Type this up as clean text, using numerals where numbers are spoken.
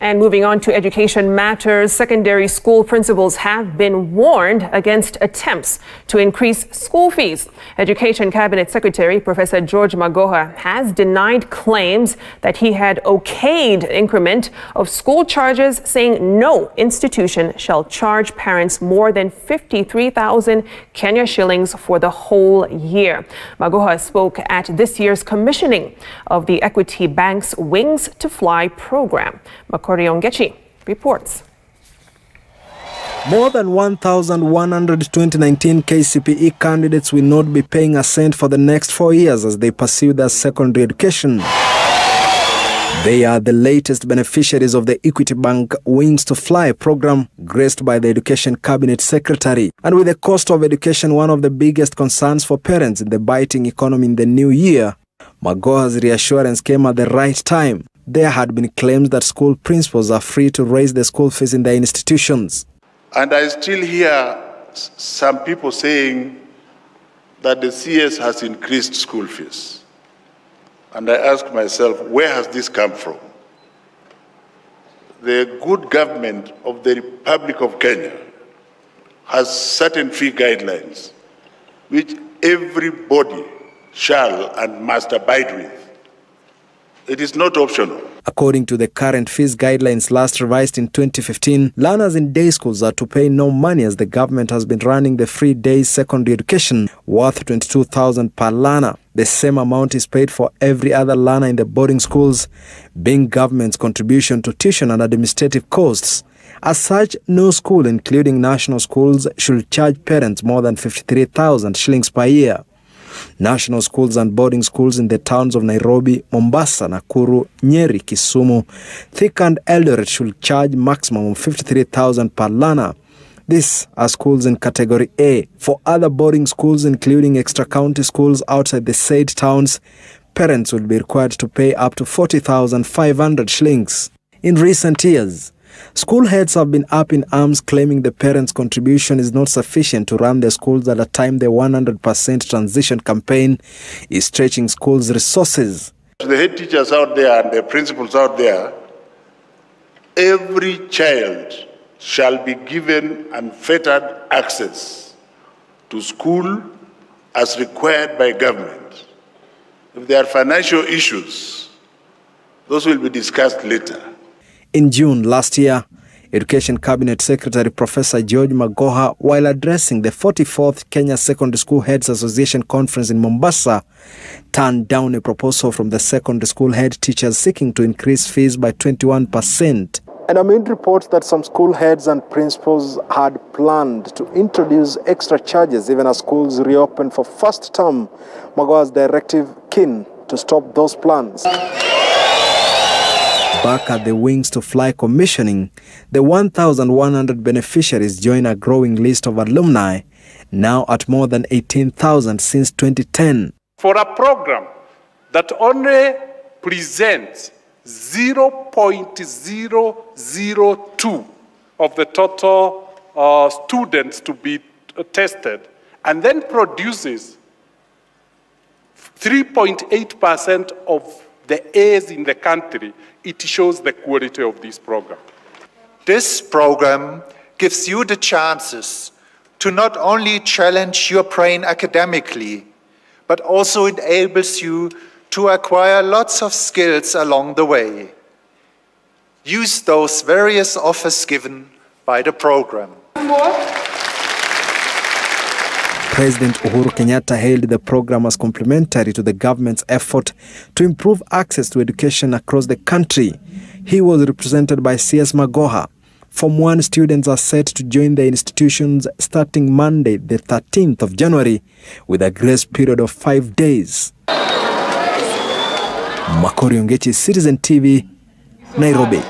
And moving on to education matters, secondary school principals have been warned against attempts to increase school fees. Education Cabinet Secretary Professor George Magoha has denied claims that he had okayed increment of school charges, saying no institution shall charge parents more than 53,000 Kenya shillings for the whole year. Magoha spoke at this year's commissioning of the Equity Bank's Wings to Fly program. Ongechi reports. More than 1,119 KCPE candidates will not be paying a cent for the next 4 years as they pursue their secondary education. They are the latest beneficiaries of the Equity Bank Wings to Fly program, graced by the Education Cabinet Secretary. And with the cost of education one of the biggest concerns for parents in the biting economy in the new year, Magoha's reassurance came at the right time. There had been claims that school principals are free to raise the school fees in their institutions. And I still hear some people saying that the CS has increased school fees. And I ask myself, where has this come from? The good government of the Republic of Kenya has certain fee guidelines which everybody shall and must abide with. It is not optional. According to the current fees guidelines last revised in 2015, learners in day schools are to pay no money as the government has been running the free day secondary education worth 22,000 per learner. The same amount is paid for every other learner in the boarding schools, being government's contribution to tuition and administrative costs. As such, no school, including national schools, should charge parents more than 53,000 shillings per year. National schools and boarding schools in the towns of Nairobi, Mombasa, Nakuru, Nyeri, Kisumu, Thika and Eldoret should charge maximum of 53,000 per learner. These are schools in Category A. For other boarding schools, including extra-county schools outside the said towns, parents will be required to pay up to 40,500 shillings. In recent years, school heads have been up in arms claiming the parents' contribution is not sufficient to run their schools at a time the 100% transition campaign is stretching schools' resources. To the head teachers out there and the principals out there, every child shall be given unfettered access to school as required by government. If there are financial issues, those will be discussed later. In June last year, Education Cabinet Secretary Professor George Magoha, while addressing the 44th Kenya Secondary School Heads Association Conference in Mombasa, turned down a proposal from the secondary school head teachers seeking to increase fees by 21%. And amid reports that some school heads and principals had planned to introduce extra charges even as schools reopened for first term, Magoha's directive keen to stop those plans. Back at the Wings to Fly commissioning, the 1,100 beneficiaries join a growing list of alumni, now at more than 18,000 since 2010. For a program that only presents 0.002 of the total students to be tested, and then produces 3.8% of the A's in the country, it shows the quality of this program. This program gives you the chances to not only challenge your brain academically, but also enables you to acquire lots of skills along the way. Use those various offers given by the program. President Uhuru Kenyatta hailed the program as complementary to the government's effort to improve access to education across the country. He was represented by CS Magoha. Form 1 students are set to join the institutions starting Monday, the 13th of January, with a grace period of 5 days. Ongechi, Citizen TV, Nairobi.